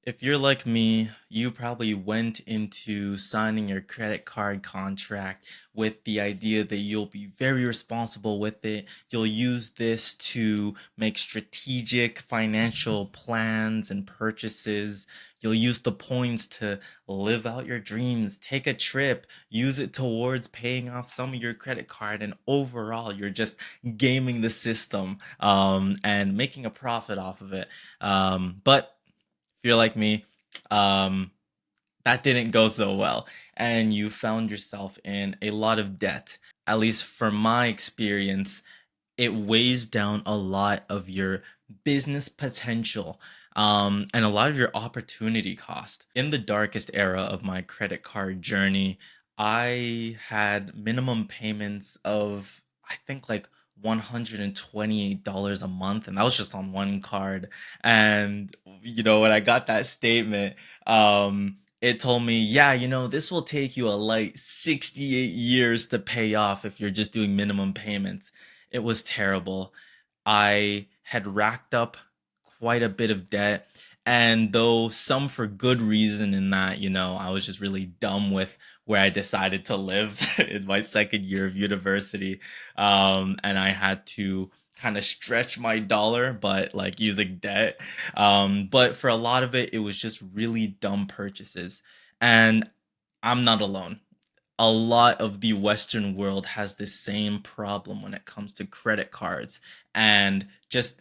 If you're like me, you probably went into signing your credit card contract with the idea that you'll be very responsible with it. You'll use this to make strategic financial plans and purchases. You'll use the points to live out your dreams, take a trip, use it towards paying off some of your credit card, and overall, you're just gaming the system and making a profit off of it. But if you're like me, um, that didn't go so well, and you found yourself in a lot of debt. At least for my experience, it weighs down a lot of your business potential and a lot of your opportunity cost. In the darkest era of my credit card journey, I had minimum payments of, I think, like $128 a month, and that was just on one card. And, when I got that statement, it told me, yeah, this will take you a light 68 years to pay off if you're just doing minimum payments. It was terrible. I had racked up quite a bit of debt. And though some for good reason in that, I was just really dumb with where I decided to live in my second year of university. And I had to kind of stretch my dollar, but like using debt. But for a lot of it, it was just really dumb purchases. And I'm not alone. A lot of the Western world has this same problem when it comes to credit cards and just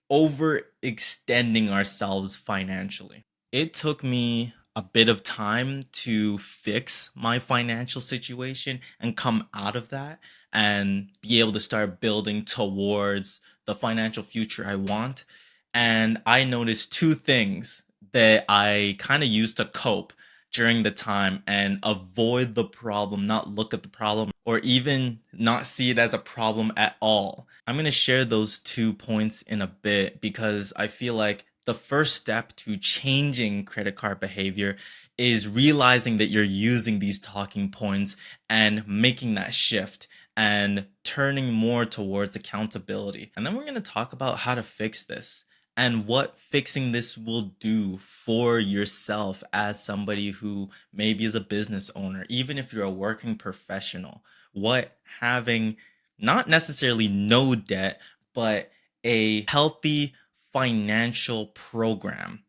overextending ourselves financially. It took me a bit of time to fix my financial situation and come out of that and be able to start building towards the financial future I want. And I noticed two things that I kind of used to cope during the time and avoid the problem, not look at the problem, or even not see it as a problem at all. I'm going to share those 2 points in a bit because I feel like the first step to changing credit card behavior is realizing that you're using these talking points and making that shift and turning more towards accountability. And then we're going to talk about how to fix this and what fixing this will do for yourself as somebody who maybe is a business owner, even if you're a working professional. What having not necessarily no debt, but a healthy financial program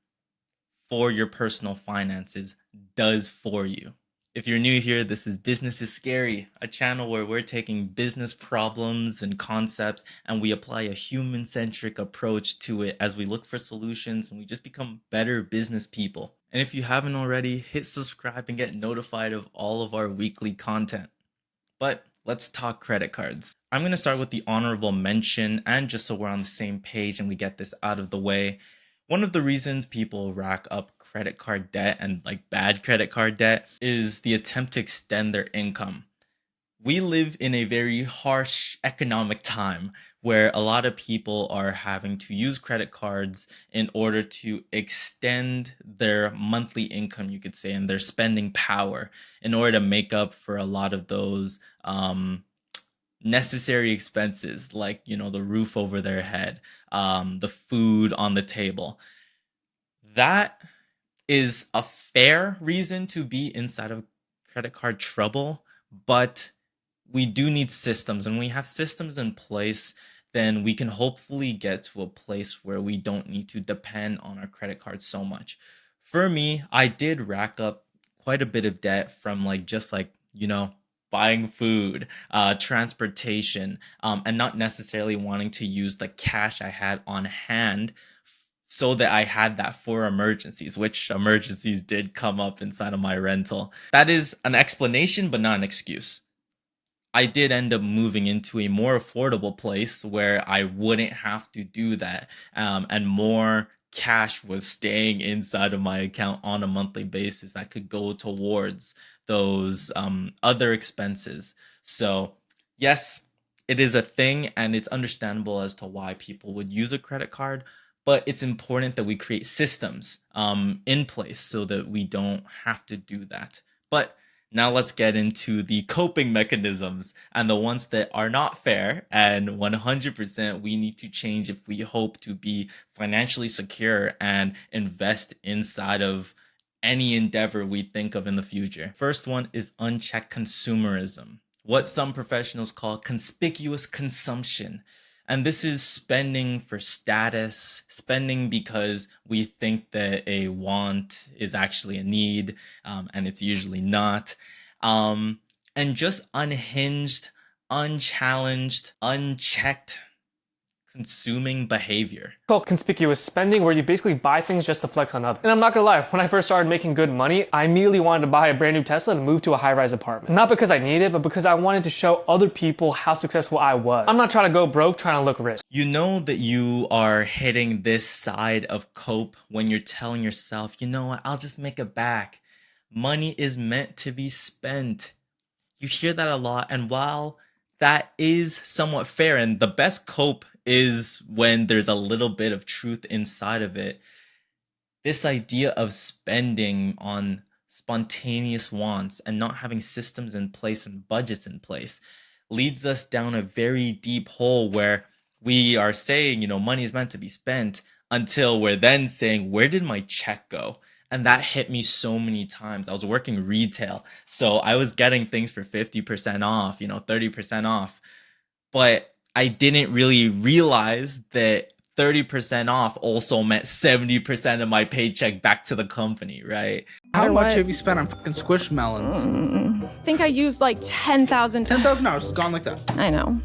for your personal finances does for you. If you're new here, this is Business is Scary, a channel where we're taking business problems and concepts and we apply a human centric approach to it as we look for solutions and we just become better business people. And if you haven't already, hit subscribe and get notified of all of our weekly content. But let's talk credit cards. I'm going to start with the honorable mention, and just so we're on the same page and we get this out of the way, one of the reasons people rack up credit card debt and like bad credit card debt is the attempt to extend their income. We live in a very harsh economic time where a lot of people are having to use credit cards in order to extend their monthly income, you could say, and their spending power in order to make up for a lot of those necessary expenses, like, the roof over their head, the food on the table. That is a fair reason to be inside of credit card trouble, but we do need systems. And when we have systems in place, then we can hopefully get to a place where we don't need to depend on our credit card so much. For me, I did rack up quite a bit of debt from like just like, buying food, transportation, and not necessarily wanting to use the cash I had on hand so that I had that for emergencies, which emergencies did come up inside of my rental. That is an explanation, but not an excuse. I did end up moving into a more affordable place where I wouldn't have to do that. And more cash was staying inside of my account on a monthly basis that could go towards those other expenses. So, yes, it is a thing and it's understandable as to why people would use a credit card. But it's important that we create systems in place so that we don't have to do that. But Now let's get into the coping mechanisms and the ones that are not fair and 100% we need to change if we hope to be financially secure and invest inside of any endeavor we think of in the future. First one is unchecked consumerism, what some professionals call conspicuous consumption. And this is spending for status, spending because we think that a want is actually a need, and it's usually not. Um, and just unhinged, unchallenged, unchecked consuming behavior. Called conspicuous spending, where you basically buy things just to flex on others. And I'm not gonna lie, when I first started making good money, I immediately wanted to buy a brand new Tesla and move to a high-rise apartment. Not because I needed it, but because I wanted to show other people how successful I was. I'm not trying to go broke, trying to look rich. You know that you are hitting this side of cope when you're telling yourself, you know what, I'll just make it back. Money is meant to be spent. You hear that a lot, and while that is somewhat fair, and the best cope is when there's a little bit of truth inside of it, this idea of spending on spontaneous wants and not having systems in place and budgets in place leads us down a very deep hole where we are saying, money is meant to be spent until we're then saying, where did my check go? And that hit me so many times. I was working retail, so I was getting things for 50% off, 30% off. But I didn't really realize that 30% off also meant 70% of my paycheck back to the company, right? How much have you spent on fucking squishmallows? I think I used like 10,000. $10,000, it's gone like that. I know.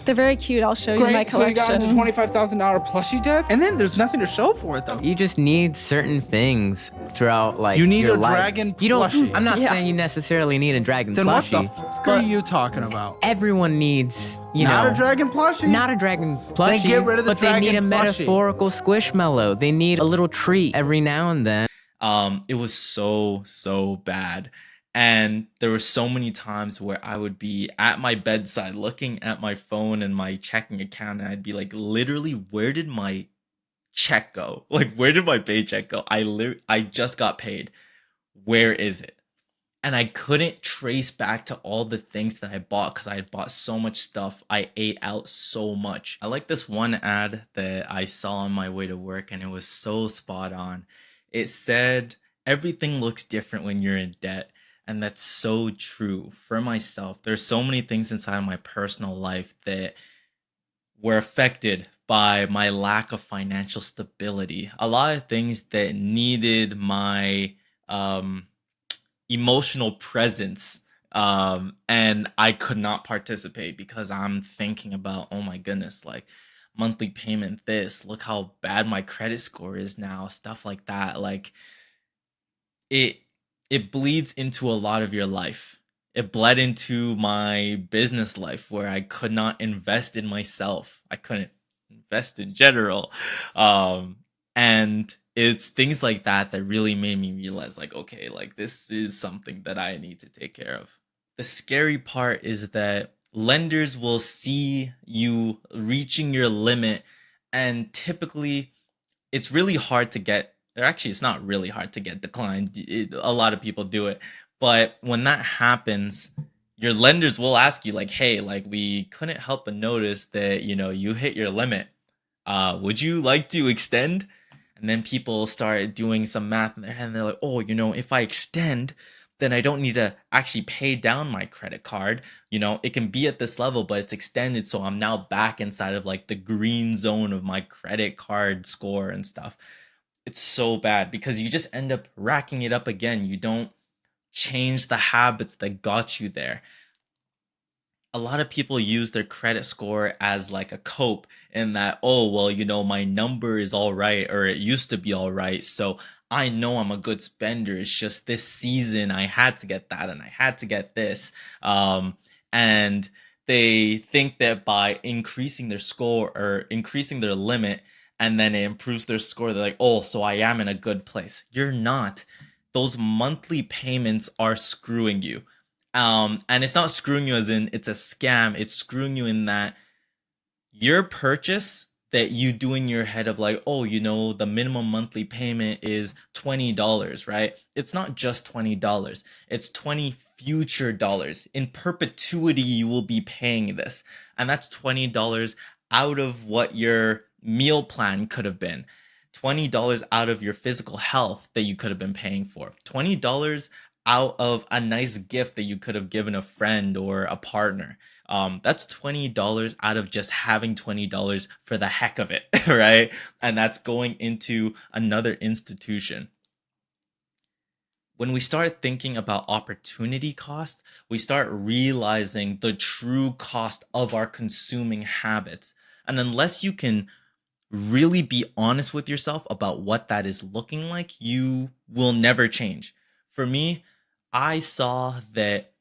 They're very cute. I'll show you my Great, so you got collection. into $25,000 plushie debt? And then there's nothing to show for it, though. You just need certain things throughout, like, You need your a life. dragon You don't. plushie. I'm not Yeah. saying you necessarily need a dragon Then what plushie. the fuck are you talking about? Everyone needs, Not a dragon plushie? not a dragon plushie. get rid of the but they need a dragon plushie. metaphorical squishmallow. They need a little treat every now and then. It was so bad. And there were so many times where I would be at my bedside looking at my phone and my checking account, and I'd be like, literally, where did my check go? Like, where did my paycheck go? I just got paid. Where is it? And I couldn't trace back to all the things that I bought because I had bought so much stuff. I ate out so much. I like this one ad that I saw on my way to work, and it was so spot on. It said, everything looks different when you're in debt. And that's so true for myself. There's so many things inside of my personal life that were affected by my lack of financial stability. A lot of things that needed my emotional presence. And I could not participate because I'm thinking about, oh my goodness, like monthly payment, this, look how bad my credit score is now, stuff like that. Like it it bleeds into a lot of your life. It bled into my business life where I could not invest in myself. I couldn't invest in general. And it's things like that that really made me realize, like, okay, like this is something that I need to take care of. The scary part is that lenders will see you reaching your limit, and typically it's really hard to get, or actually it's not really hard to get declined. A lot of people do it, but when that happens, your lenders will ask you like, hey, like we couldn't help but notice that you hit your limit. Would you like to extend? And then people start doing some math in their head, and they're like, oh, if I extend, then I don't need to actually pay down my credit card. It can be at this level, but it's extended, so I'm now back inside of like the green zone of my credit card score and stuff. It's so bad because you just end up racking it up again. You don't change the habits that got you there. A lot of people use their credit score as like a cope in that, oh, well, my number is all right, or it used to be all right. So I know I'm a good spender. It's just this season I had to get that and I had to get this. And they think that by increasing their score or increasing their limit, and then it improves their score, they're like, oh, so I am in a good place. You're not. Those monthly payments are screwing you. And it's not screwing you as in it's a scam. It's screwing you in that your purchase that you do in your head of like, oh, the minimum monthly payment is $20, right? It's not just $20. It's 20 future dollars. In perpetuity, you will be paying this. And that's $20 out of what your meal plan could have been. $20 out of your physical health that you could have been paying for. $20 out of a nice gift that you could have given a friend or a partner. That's $20 out of just having $20 for the heck of it, right? And that's going into another institution. When we start thinking about opportunity cost, we start realizing the true cost of our consuming habits. And unless you can really be honest with yourself about what that is looking like, you will never change. For me, I saw that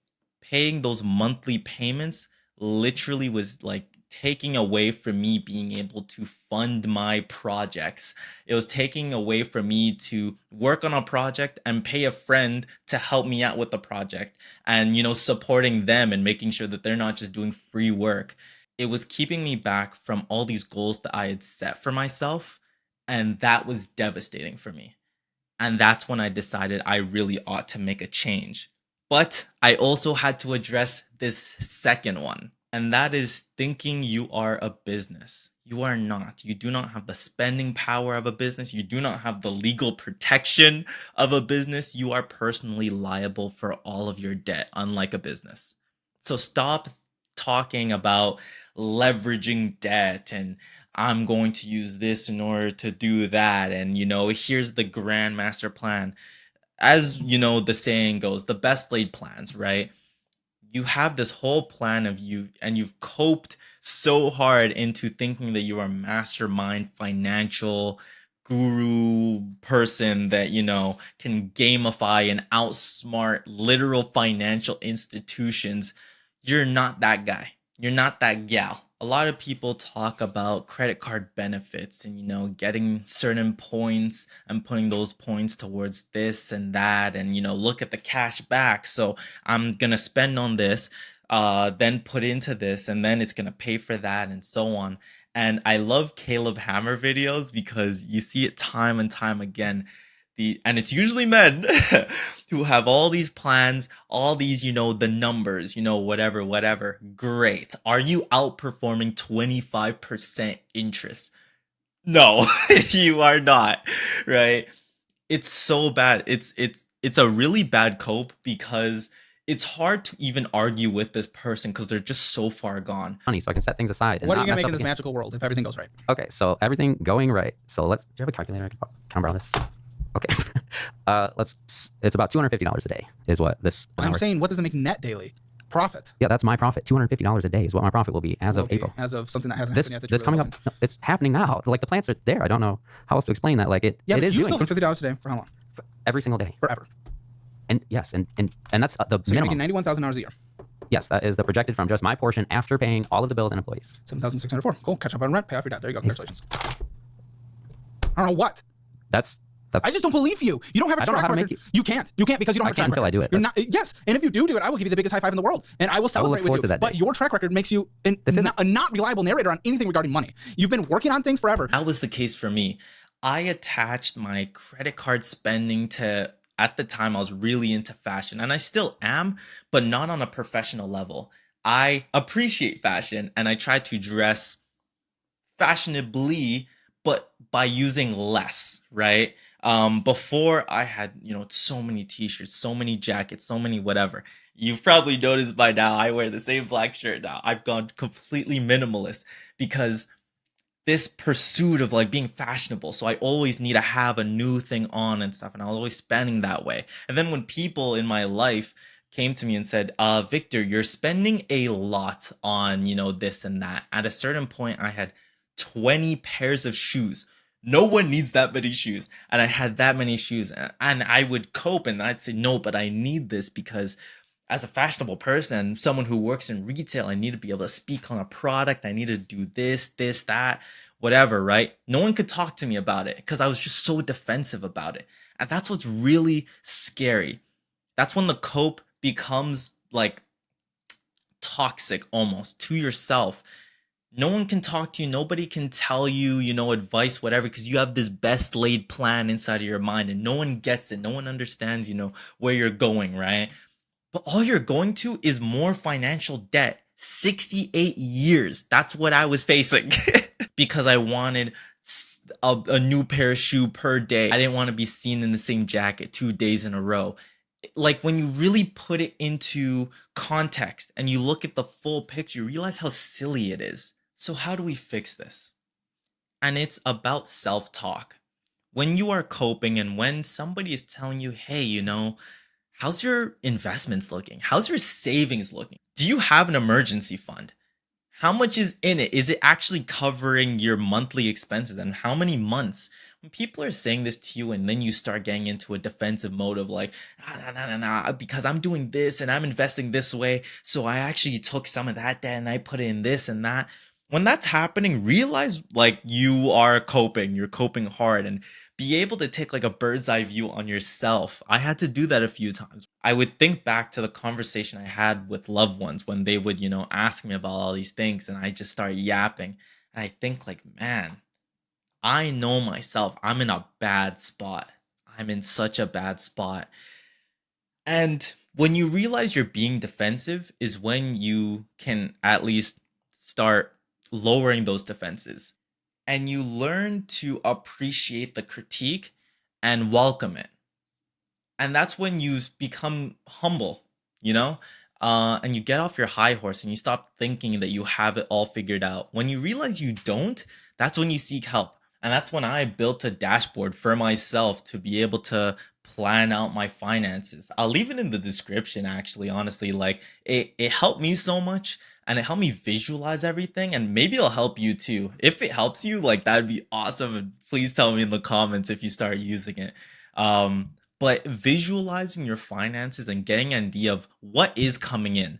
paying those monthly payments literally was like taking away from me being able to fund my projects. It was taking away from me to work on a project and pay a friend to help me out with the project and, supporting them and making sure that they're not just doing free work. It was keeping me back from all these goals that I had set for myself. And that was devastating for me. And that's when I decided I really ought to make a change. But I also had to address this second one, and that is thinking you are a business. You are not. You do not have the spending power of a business. You do not have the legal protection of a business. You are personally liable for all of your debt, unlike a business. So stop talking about leveraging debt and I'm going to use this in order to do that. And, here's the grand master plan. As the saying goes, the best laid plans, right? You have this whole plan of you, and you've coped so hard into thinking that you are a mastermind financial guru person that, can gamify and outsmart literal financial institutions. You're not that guy. You're not that gal. A lot of people talk about credit card benefits and, getting certain points and putting those points towards this and that and, look at the cash back. So I'm going to spend on this, then put into this, and then it's going to pay for that and so on. And I love Caleb Hammer videos because you see it time and time again. And it's usually men who have all these plans, all these, the numbers, whatever. Great. Are you outperforming 25% interest? No, you are not, right? It's so bad. It's a really bad cope because it's hard to even argue with this person because they're just so far gone. Money, so I can set things aside. And What are you not gonna mess make up in this again. magical world if everything goes right? Okay, so everything going right. So do you have a calculator? Can I borrow this? Okay. It's about $250 a day is what this. I'm saying, what does it make net daily profit? Yeah, that's my profit. $250 a day is what my profit will be as of April. As of something that hasn't This happened yet. this coming up. No, it's happening now. Like the plants are there. I don't know how else to explain that. Like it. Yeah, it but is you doing still get $50 a day for how long? every single day. Forever. And yes, and that's the So you're minimum. making $91,000 a year. Yes, that is the projected from just my portion after paying all of the bills and employees. 7,604. Cool. Catch up on rent. Pay off your debt. There you go. Congratulations. I don't know what. That's I just don't believe you. You don't have a I don't know track how to record. make You can't. You can't because you don't I have a track can't until record. I do it. You're not. Yes, and if you do it, I will give you the biggest high five in the world, and I will celebrate forward with to you. that But day. your track record makes you a not reliable narrator on anything regarding money. You've been working on things forever. That was the case for me. I attached my credit card spending to, at the time, I was really into fashion, and I still am, but not on a professional level. I appreciate fashion, and I try to dress fashionably, but by using less, right? Before I had, so many t-shirts, so many jackets, so many whatever. You've probably noticed by now I wear the same black shirt now. I've gone completely minimalist because this pursuit of like being fashionable. So I always need to have a new thing on and stuff, and I was always spending that way. And then when people in my life came to me and said, Victor, you're spending a lot on, this and that. At a certain point, I had 20 pairs of shoes. No one needs that many shoes. And I had that many shoes. And I would cope and I'd say, no, but I need this because as a fashionable person, someone who works in retail, I need to be able to speak on a product. I need to do this, that, whatever, right? No one could talk to me about it because I was just so defensive about it. And that's what's really scary. That's when the cope becomes like toxic almost to yourself. No one can talk to you. Nobody can tell you, advice, whatever, because you have this best laid plan inside of your mind and no one gets it. No one understands, where you're going, right? But all you're going to is more financial debt. 68 years. That's what I was facing because I wanted a new pair of shoe per day. I didn't want to be seen in the same jacket 2 days in a row. Like when you really put it into context and you look at the full picture, you realize how silly it is. So, how do we fix this? And it's about self talk. When you are coping and when somebody is telling you, hey, how's your investments looking? How's your savings looking? Do you have an emergency fund? How much is in it? Is it actually covering your monthly expenses? And how many months? When people are saying this to you, and then you start getting into a defensive mode of like, because I'm doing this and I'm investing this way. So I actually took some of that debt and I put it in this and that. When that's happening, realize like you're coping hard, and be able to take like a bird's eye view on yourself. I had to do that a few times. I would think back to the conversation I had with loved ones when they would, ask me about all these things and I just start yapping. And I think like, man, I know myself. I'm in a bad spot. I'm in such a bad spot. And when you realize you're being defensive is when you can at least start lowering those defenses, and you learn to appreciate the critique and welcome it. And that's when you become humble, you know and you get off your high horse and you stop thinking that you have it all figured out. When you realize you don't, that's when you seek help. And that's when I built a dashboard for myself to be able to plan out my finances. I'll leave it in the description, actually. Honestly, like it helped me so much, and it helped me visualize everything, and maybe it'll help you too. If it helps you, like, that'd be awesome, and please tell me in the comments if you start using it. But visualizing your finances and getting an idea of what is coming in.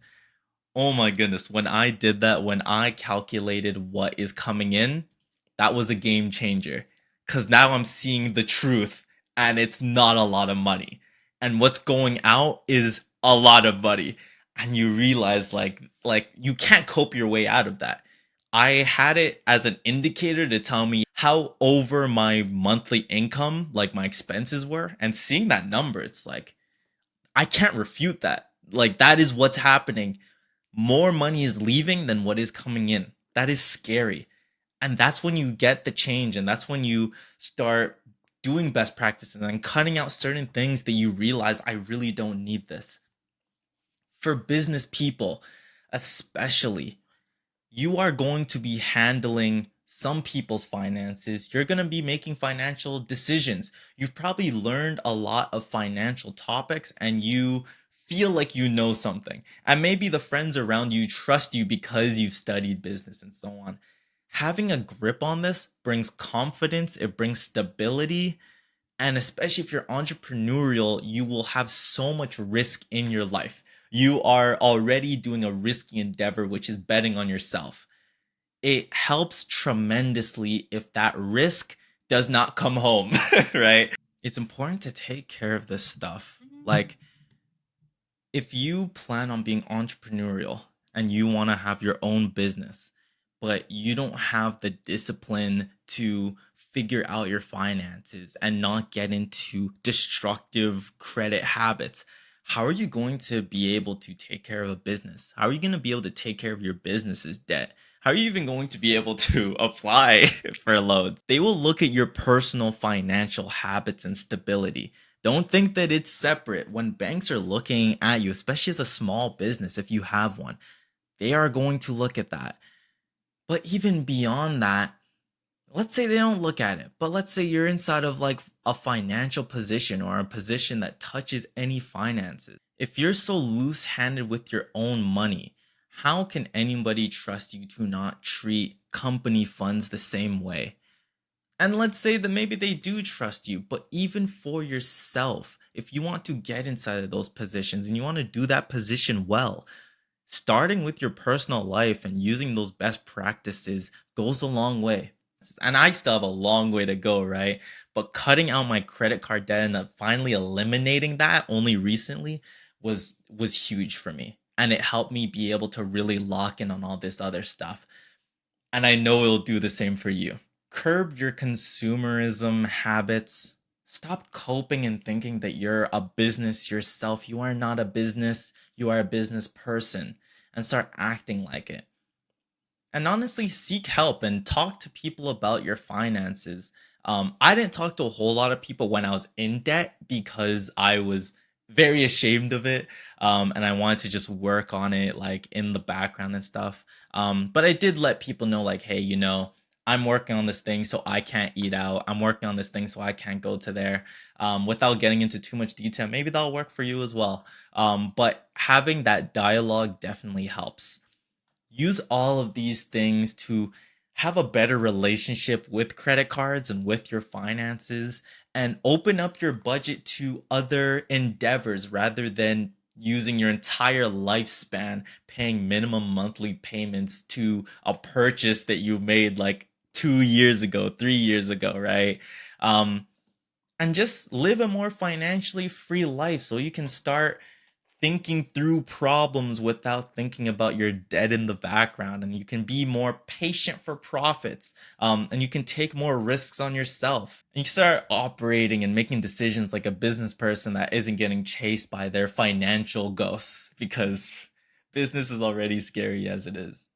Oh my goodness, when I did that, when I calculated what is coming in, that was a game changer. Cuz now I'm seeing the truth, and it's not a lot of money. And what's going out is a lot of money. And you realize like you can't cope your way out of that. I had it as an indicator to tell me how over my monthly income, like my expenses were, and seeing that number, it's like I can't refute that. Like that is what's happening. More money is leaving than what is coming in. That is scary. And that's when you get the change, and that's when you start doing best practices and cutting out certain things that you realize I really don't need this. For business people, especially, you are going to be handling some people's finances. You're going to be making financial decisions. You've probably learned a lot of financial topics and you feel like you know something. And maybe the friends around you trust you because you've studied business and so on. Having a grip on this brings confidence, it brings stability, and especially if you're entrepreneurial, you will have so much risk in your life. You are already doing a risky endeavor, which is betting on yourself. It helps tremendously if that risk does not come home, right? It's important to take care of this stuff. Like, if you plan on being entrepreneurial and you want to have your own business, but you don't have the discipline to figure out your finances and not get into destructive credit habits, how are you going to be able to take care of a business? How are you going to be able to take care of your business's debt? How are you even going to be able to apply for loans? They will look at your personal financial habits and stability. Don't think that it's separate. When banks are looking at you, especially as a small business, if you have one, they are going to look at that. But even beyond that, let's say they don't look at it, but let's say you're inside of like a financial position or a position that touches any finances. If you're so loose handed with your own money, how can anybody trust you to not treat company funds the same way? And let's say that maybe they do trust you, but even for yourself, if you want to get inside of those positions and you want to do that position well, starting with your personal life and using those best practices goes a long way. And I still have a long way to go, right? But cutting out my credit card debt and finally eliminating that only recently was huge for me. And it helped me be able to really lock in on all this other stuff. And I know it'll do the same for you. Curb your consumerism habits. Stop coping and thinking that you're a business yourself. You are not a business, you are a business person. And start acting like it. And honestly, seek help and talk to people about your finances. I didn't talk to a whole lot of people when I was in debt because I was very ashamed of it, and I wanted to just work on it like in the background and stuff. But I did let people know, like, hey, I'm working on this thing, so I can't eat out. I'm working on this thing, so I can't go to there. Without getting into too much detail, maybe that'll work for you as well. But having that dialogue definitely helps. Use all of these things to have a better relationship with credit cards and with your finances, and open up your budget to other endeavors rather than using your entire lifespan paying minimum monthly payments to a purchase that you made like 2 years ago, 3 years ago, right? um and just live a more financially free life so you can start thinking through problems without thinking about your debt in the background, and you can be more patient for profits, and you can take more risks on yourself, and you start operating and making decisions like a business person that isn't getting chased by their financial ghosts, because business is already scary as it is.